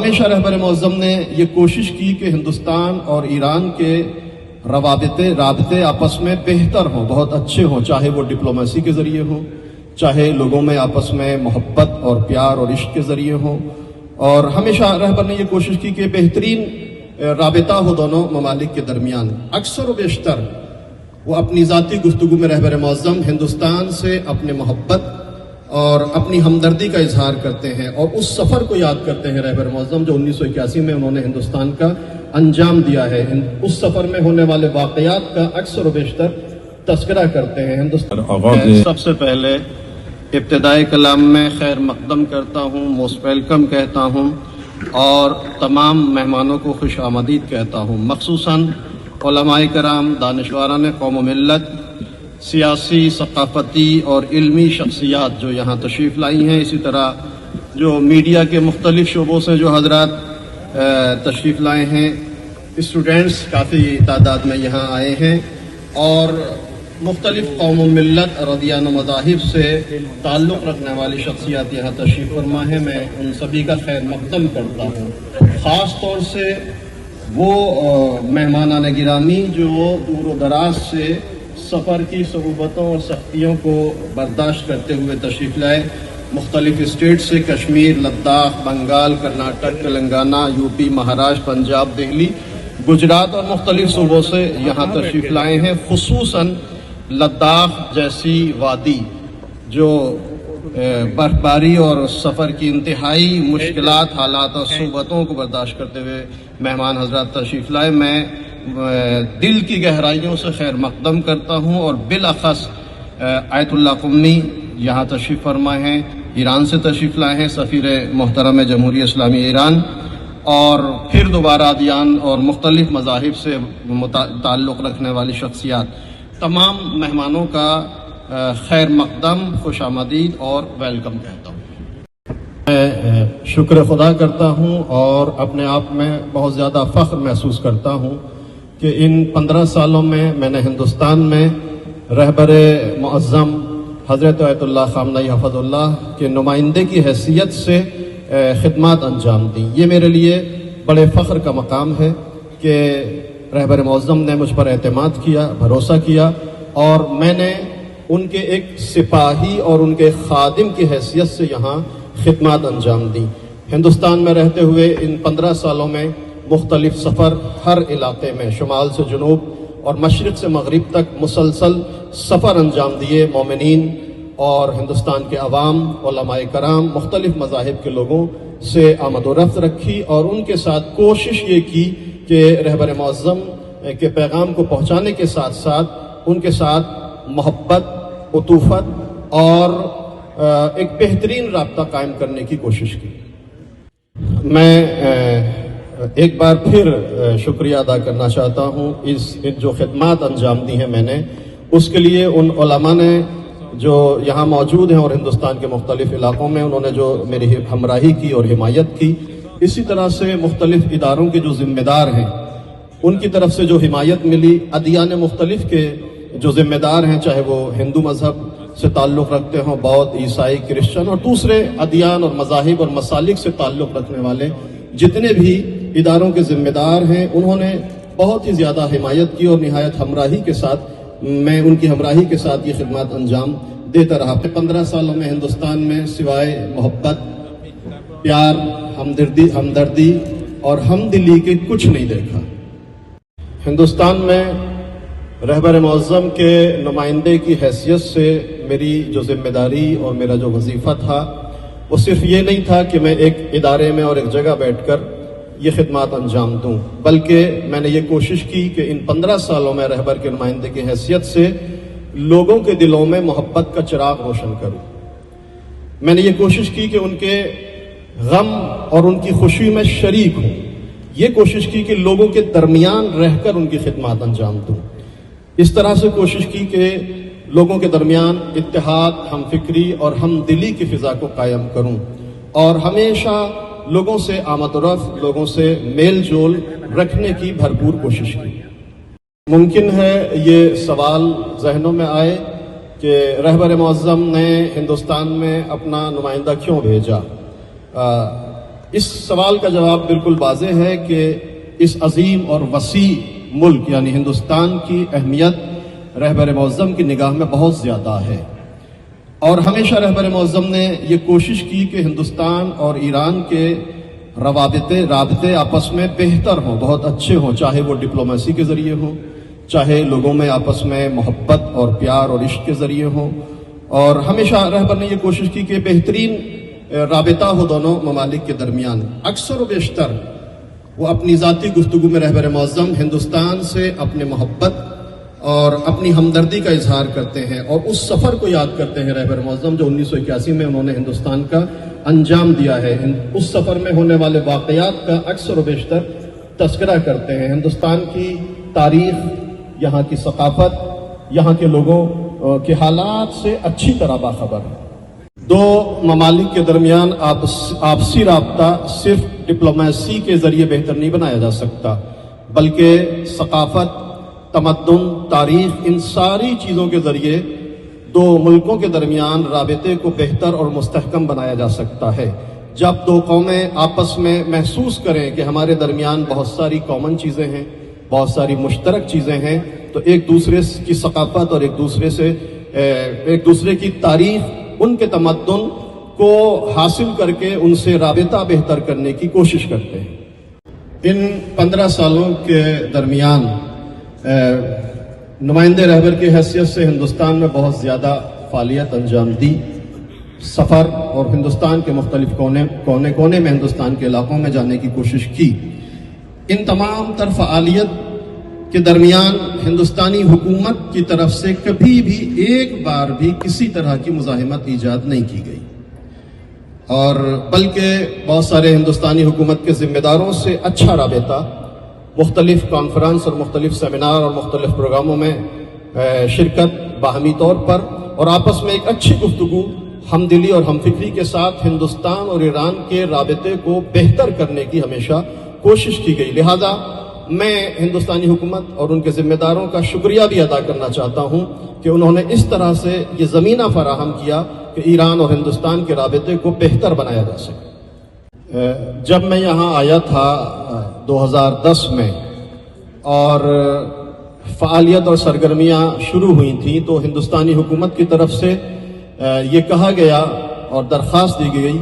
ہمیشہ رہبر معظم نے یہ کوشش کی کہ ہندوستان اور ایران کے رابطے آپس میں بہتر ہوں، بہت اچھے ہوں، چاہے وہ ڈپلومیسی کے ذریعے ہوں، چاہے لوگوں میں آپس میں محبت اور پیار اور عشق کے ذریعے ہوں. اور ہمیشہ رہبر نے یہ کوشش کی کہ بہترین رابطہ ہو دونوں ممالک کے درمیان. اکثر و بیشتر وہ اپنی ذاتی گفتگو میں رہبر معظم ہندوستان سے اپنے محبت اور اپنی ہمدردی کا اظہار کرتے ہیں، اور اس سفر کو یاد کرتے ہیں رہبر معظم جو 1981 میں انہوں نے ہندوستان کا انجام دیا ہے. اس سفر میں ہونے والے واقعات کا اکثر و بیشتر تذکرہ کرتے ہیں. ہندوستان سب سے پہلے ابتدائی کلام میں خیر مقدم کرتا ہوں، موسٹ ویلکم کہتا ہوں اور تمام مہمانوں کو خوش آمدید کہتا ہوں، مخصوصاً علماء کرام، دانشوران قوم و ملت، سیاسی، ثقافتی اور علمی شخصیات جو یہاں تشریف لائی ہیں، اسی طرح جو میڈیا کے مختلف شعبوں سے جو حضرات تشریف لائے ہیں، اسٹوڈنٹس کافی تعداد میں یہاں آئے ہیں، اور مختلف قوم و ملت اور ادیان و مذاہب سے تعلق رکھنے والی شخصیات یہاں تشریف فرما ہیں. میں ان سبھی کا خیر مقدم کرتا ہوں، خاص طور سے وہ مہمانان گرامی جو دور و دراز سے سفر کی صعوبتوں اور سختیوں کو برداشت کرتے ہوئے تشریف لائے. مختلف اسٹیٹ سے کشمیر، لداخ، بنگال، کرناٹک، تلنگانہ، یو پی، مہاراشٹر، پنجاب، دہلی، گجرات اور مختلف صوبوں سے یہاں تشریف لائے ہیں. خصوصاً لداخ جیسی وادی جو برفباری اور سفر کی انتہائی مشکلات، حالات اور صعوبتوں کو برداشت کرتے ہوئے مہمان حضرات تشریف لائے، میں دل کی گہرائیوں سے خیر مقدم کرتا ہوں. اور بالاخص آیت اللہ قمی یہاں تشریف فرما ہیں، ایران سے تشریف لائے ہیں، سفیر محترم جمہوریہ اسلامی ایران، اور پھر دوبارہ ادیان اور مختلف مذاہب سے تعلق رکھنے والی شخصیات. تمام مہمانوں کا خیر مقدم، خوش آمدید اور ویلکم کہتا ہوں. میں شکر خدا کرتا ہوں اور اپنے آپ میں بہت زیادہ فخر محسوس کرتا ہوں کہ ان 15 سالوں میں نے ہندوستان میں رہبر معظم حضرت آیت اللہ خامنہی حفظ اللہ کے نمائندے کی حیثیت سے خدمات انجام دی. یہ میرے لیے بڑے فخر کا مقام ہے کہ رہبر معظم نے مجھ پر اعتماد کیا، بھروسہ کیا، اور میں نے ان کے ایک سپاہی اور ان کے خادم کی حیثیت سے یہاں خدمات انجام دی. ہندوستان میں رہتے ہوئے ان 15 سالوں میں مختلف سفر، ہر علاقے میں شمال سے جنوب اور مشرق سے مغرب تک مسلسل سفر انجام دیے. مومنین اور ہندوستان کے عوام، علماء کرام، مختلف مذاہب کے لوگوں سے آمد و رفت رکھی، اور ان کے ساتھ کوشش یہ کی کہ رہبر معظم کے پیغام کو پہنچانے کے ساتھ ساتھ ان کے ساتھ محبت، عطوفت اور ایک بہترین رابطہ قائم کرنے کی کوشش کی. میں ایک بار پھر شکریہ ادا کرنا چاہتا ہوں اس جو خدمات انجام دی ہیں میں نے، اس کے لیے ان علماء نے جو یہاں موجود ہیں اور ہندوستان کے مختلف علاقوں میں انہوں نے جو میری ہمراہی کی اور حمایت کی. اسی طرح سے مختلف اداروں کے جو ذمہ دار ہیں ان کی طرف سے جو حمایت ملی، ادیان مختلف کے جو ذمہ دار ہیں، چاہے وہ ہندو مذہب سے تعلق رکھتے ہوں، بودھ، عیسائی، کرسچن، اور دوسرے ادیان اور مذاہب اور مسالک سے تعلق رکھنے والے جتنے بھی اداروں کے ذمہ دار ہیں، انہوں نے بہت ہی زیادہ حمایت کی اور نہایت ہمراہی کے ساتھ میں ان کی ہمراہی کے ساتھ یہ خدمات انجام دیتا رہا. 15 سالوں میں ہندوستان میں سوائے محبت، پیار، ہمدردی اور ہمدلی کے کچھ نہیں دیکھا. ہندوستان میں رہبر معظم کے نمائندے کی حیثیت سے میری جو ذمہ داری اور میرا جو وظیفہ تھا وہ صرف یہ نہیں تھا کہ میں ایک ادارے میں اور ایک جگہ بیٹھ کر یہ خدمات انجام دوں، بلکہ میں نے یہ کوشش کی کہ ان 15 سالوں میں رہبر کے نمائندے کی حیثیت سے لوگوں کے دلوں میں محبت کا چراغ روشن کروں. میں نے یہ کوشش کی کہ ان کے غم اور ان کی خوشی میں شریک ہوں. یہ کوشش کی کہ لوگوں کے درمیان رہ کر ان کی خدمات انجام دوں. اس طرح سے کوشش کی کہ لوگوں کے درمیان اتحاد، ہم فکری اور ہم دلی کی فضا کو قائم کروں، اور ہمیشہ لوگوں سے آمد و رفت، لوگوں سے میل جول رکھنے کی بھرپور کوشش کی. ممکن ہے یہ سوال ذہنوں میں آئے کہ رہبر معظم نے ہندوستان میں اپنا نمائندہ کیوں بھیجا. اس سوال کا جواب بالکل واضح ہے کہ اس عظیم اور وسیع ملک یعنی ہندوستان کی اہمیت رہبر معظم کی نگاہ میں بہت زیادہ ہے، اور ہمیشہ رہبر معظم نے یہ کوشش کی کہ ہندوستان اور ایران کے رابطے آپس میں بہتر ہوں، بہت اچھے ہوں، چاہے وہ ڈپلومیسی کے ذریعے ہوں، چاہے لوگوں میں آپس میں محبت اور پیار اور عشق کے ذریعے ہوں، اور ہمیشہ رہبر نے یہ کوشش کی کہ بہترین رابطہ ہو دونوں ممالک کے درمیان۔ اکثر و بیشتر وہ اپنی ذاتی گفتگو میں رہبر معظم ہندوستان سے اپنے محبت اور اپنی ہمدردی کا اظہار کرتے ہیں، اور اس سفر کو یاد کرتے ہیں رہبر معظم جو 1981 میں انہوں نے ہندوستان کا انجام دیا ہے۔ اس سفر میں ہونے والے واقعات کا اکثر و بیشتر تذکرہ کرتے ہیں، ہندوستان کی تاریخ، یہاں کی ثقافت، یہاں کے لوگوں کے حالات سے اچھی طرح باخبر ہے۔ دو ممالک کے درمیان آپسی رابطہ صرف ڈپلومیسی کے ذریعے بہتر نہیں بنایا جا سکتا، بلکہ ثقافت، تمدن، تاریخ، ان ساری چیزوں کے ذریعے دو ملکوں کے درمیان رابطے کو بہتر اور مستحکم بنایا جا سکتا ہے۔ جب دو قومیں آپس میں محسوس کریں کہ ہمارے درمیان بہت ساری کامن چیزیں ہیں، بہت ساری مشترک چیزیں ہیں، تو ایک دوسرے کی ثقافت اور ایک دوسرے کی تاریخ، ان کے تمدن کو حاصل کر کے ان سے رابطہ بہتر کرنے کی کوشش کرتے ہیں۔ ان 15 سالوں کے درمیان نمائندے رہبر کی حیثیت سے ہندوستان میں بہت زیادہ فعالیت انجام دی، سفر اور ہندوستان کے مختلف کونے میں ہندوستان کے علاقوں میں جانے کی کوشش کی۔ ان تمام تر فعالیت کے درمیان ہندوستانی حکومت کی طرف سے کبھی بھی ایک بار بھی کسی طرح کی مزاحمت ایجاد نہیں کی گئی، اور بلکہ بہت سارے ہندوستانی حکومت کے ذمہ داروں سے اچھا رابطہ، مختلف کانفرنس اور مختلف سیمینار اور مختلف پروگراموں میں شرکت باہمی طور پر، اور آپس میں ایک اچھی گفتگو، ہمدلی اور ہمفکری کے ساتھ ہندوستان اور ایران کے رابطے کو بہتر کرنے کی ہمیشہ کوشش کی گئی۔ لہذا میں ہندوستانی حکومت اور ان کے ذمہ داروں کا شکریہ بھی ادا کرنا چاہتا ہوں کہ انہوں نے اس طرح سے یہ زمینہ فراہم کیا کہ ایران اور ہندوستان کے رابطے کو بہتر بنایا جا سکے۔ جب میں یہاں آیا تھا 2010 میں اور فعالیت اور سرگرمیاں شروع ہوئی تھیں، تو ہندوستانی حکومت کی طرف سے یہ کہا گیا اور درخواست دی گئی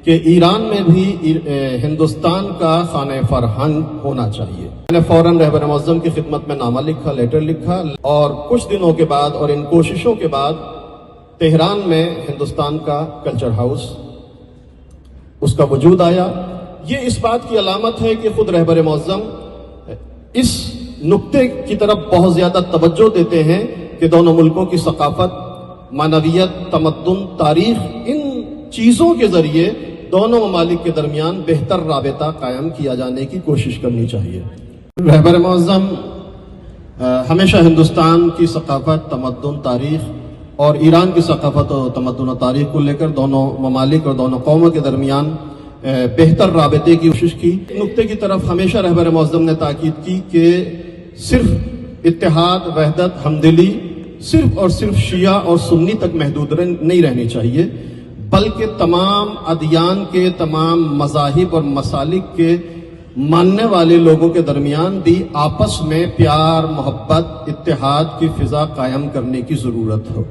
کہ ایران میں بھی ہندوستان کا خانہ فرہنگ ہونا چاہیے۔ میں نے فوراً رہبر معظم کی خدمت میں نامہ لکھا، لیٹر لکھا، اور کچھ دنوں کے بعد اور ان کوششوں کے بعد تہران میں ہندوستان کا کلچر ہاؤس، اس کا وجود آیا۔ یہ اس بات کی علامت ہے کہ خود رہبر معظم اس نقطے کی طرف بہت زیادہ توجہ دیتے ہیں کہ دونوں ملکوں کی ثقافت، معنویت، تمدن، تاریخ، ان چیزوں کے ذریعے دونوں ممالک کے درمیان بہتر رابطہ قائم کیا جانے کی کوشش کرنی چاہیے۔ رہبر معظم ہمیشہ ہندوستان کی ثقافت، تمدن، تاریخ اور ایران کی ثقافت و تمدن و تاریخ کو لے کر دونوں ممالک اور دونوں قوموں کے درمیان بہتر رابطے کی کوشش کی۔ نقطے کی طرف ہمیشہ رہبر معظم نے تاکید کی کہ صرف اتحاد، وحدت، ہمدلی صرف اور صرف شیعہ اور سنی تک محدود نہیں رہنی چاہیے، بلکہ تمام ادیان کے، تمام مذاہب اور مسالک کے ماننے والے لوگوں کے درمیان بھی آپس میں پیار، محبت، اتحاد کی فضا قائم کرنے کی ضرورت ہو۔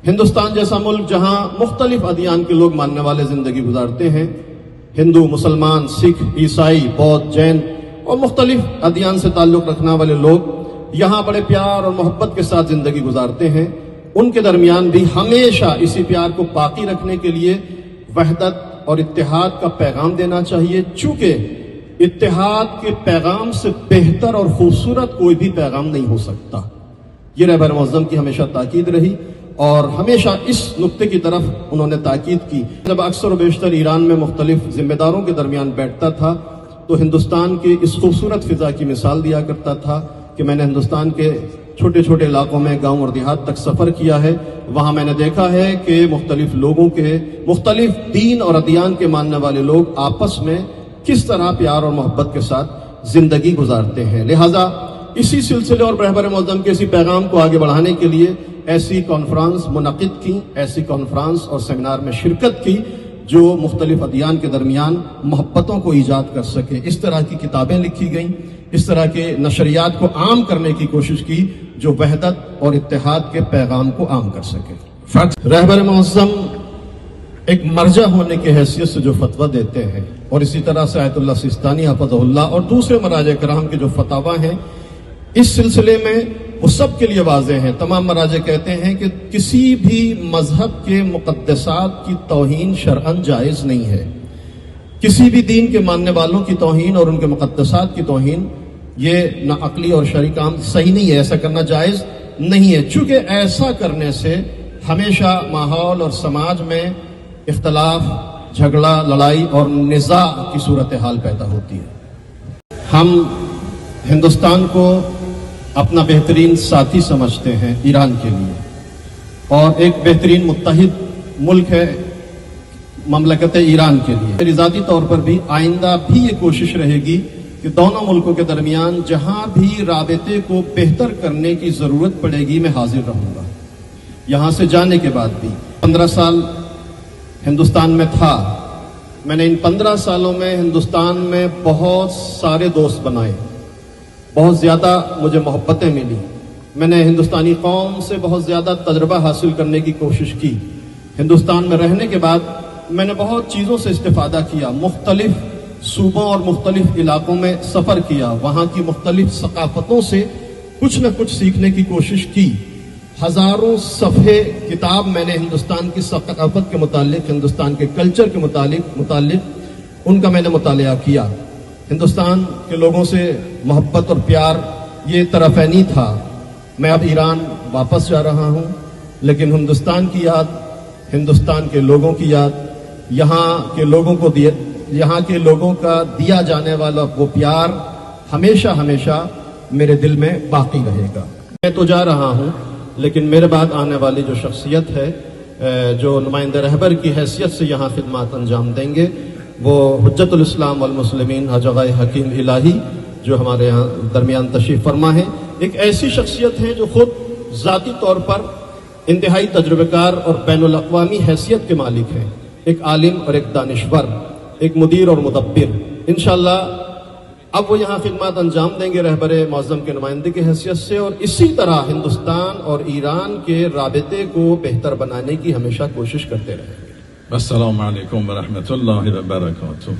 ہندوستان جیسا ملک جہاں مختلف ادیان کے لوگ ماننے والے زندگی گزارتے ہیں، ہندو، مسلمان، سکھ، عیسائی، بودھ، جین اور مختلف ادیان سے تعلق رکھنے والے لوگ یہاں بڑے پیار اور محبت کے ساتھ زندگی گزارتے ہیں، ان کے درمیان بھی ہمیشہ اسی پیار کو باقی رکھنے کے لیے وحدت اور اتحاد کا پیغام دینا چاہیے، چونکہ اتحاد کے پیغام سے بہتر اور خوبصورت کوئی بھی پیغام نہیں ہو سکتا۔ یہ رہبر معظم کی ہمیشہ تاکید رہی، اور ہمیشہ اس نقطے کی طرف انہوں نے تاکید کی۔ جب اکثر و بیشتر ایران میں مختلف ذمہ داروں کے درمیان بیٹھتا تھا تو ہندوستان کی اس خوبصورت فضا کی مثال دیا کرتا تھا کہ میں نے ہندوستان کے چھوٹے چھوٹے علاقوں میں، گاؤں اور دیہات تک سفر کیا ہے، وہاں میں نے دیکھا ہے کہ مختلف لوگوں کے، مختلف دین اور ادیان کے ماننے والے لوگ آپس میں کس طرح پیار اور محبت کے ساتھ زندگی گزارتے ہیں۔ لہٰذا اسی سلسلے اور رہبر معظم کے اسی پیغام کو آگے بڑھانے کے لیے ایسی کانفرنس منعقد کی، ایسی کانفرنس اور سیمینار میں شرکت کی جو مختلف ادیان کے درمیان محبتوں کو ایجاد کر سکے. اس طرح کی کتابیں لکھی گئیں, اس طرح کے نشریات کو عام کرنے کی کوشش کی جو وحدت اور اتحاد کے پیغام کو عام کر سکے. رہبر معظم ایک مرجع ہونے کی حیثیت سے جو فتویٰ دیتے ہیں, اور اسی طرح سے آیت اللہ سیستانی حفظہ اللہ اور دوسرے مراجع کرام کے جو فتاویٰ ہیں, اس سلسلے میں وہ سب کے لیے واضح ہیں. تمام مراجع کہتے ہیں کہ کسی بھی مذہب کے مقدسات کی توہین شرعاً جائز نہیں ہے. کسی بھی دین کے ماننے والوں کی توہین اور ان کے مقدسات کی توہین یہ نہ عقلی اور شرعی کام صحیح نہیں ہے, ایسا کرنا جائز نہیں ہے. چونکہ ایسا کرنے سے ہمیشہ ماحول اور سماج میں اختلاف, جھگڑا, لڑائی اور نزاع کی صورتحال پیدا ہوتی ہے. ہم ہندوستان کو اپنا بہترین ساتھی سمجھتے ہیں ایران کے لیے, اور ایک بہترین متحد ملک ہے مملکت ایران کے لیے. میری ذاتی طور پر بھی آئندہ بھی یہ کوشش رہے گی کہ دونوں ملکوں کے درمیان جہاں بھی رابطے کو بہتر کرنے کی ضرورت پڑے گی میں حاضر رہوں گا. یہاں سے جانے کے بعد بھی 15 سال ہندوستان میں تھا. میں نے ان 15 سالوں میں ہندوستان میں بہت سارے دوست بنائے, بہت زیادہ مجھے محبتیں ملی. میں نے ہندوستانی قوم سے بہت زیادہ تجربہ حاصل کرنے کی کوشش کی. ہندوستان میں رہنے کے بعد میں نے بہت چیزوں سے استفادہ کیا, مختلف صوبوں اور مختلف علاقوں میں سفر کیا, وہاں کی مختلف ثقافتوں سے کچھ نہ کچھ سیکھنے کی کوشش کی. ہزاروں صفحے کتاب میں نے ہندوستان کی ثقافت کے متعلق, ہندوستان کے کلچر کے متعلق ان کا میں نے مطالعہ کیا. ہندوستان کے لوگوں سے محبت اور پیار یہ طرفینی تھا. میں اب ایران واپس جا رہا ہوں, لیکن ہندوستان کی یاد, ہندوستان کے لوگوں کی یاد, یہاں کے لوگوں کا دیا جانے والا وہ پیار ہمیشہ ہمیشہ میرے دل میں باقی رہے گا. میں تو جا رہا ہوں, لیکن میرے بعد آنے والی جو شخصیت ہے جو نمائندہ رہبر کی حیثیت سے یہاں خدمات انجام دیں گے, وہ حجت الاسلام والمسلمین حاج آغا حکیم الہی جو ہمارے یہاں درمیان تشریف فرما ہے. ایک ایسی شخصیت ہے جو خود ذاتی طور پر انتہائی تجربہ کار اور بین الاقوامی حیثیت کے مالک ہیں. ایک عالم اور ایک دانشور, ایک مدیر اور مدبر. انشاءاللہ اب وہ یہاں خدمات انجام دیں گے رہبر معظم کے نمائندے کی حیثیت سے, اور اسی طرح ہندوستان اور ایران کے رابطے کو بہتر بنانے کی ہمیشہ کوشش کرتے رہیں گے. السلام علیکم ورحمۃ اللہ وبرکاتہ.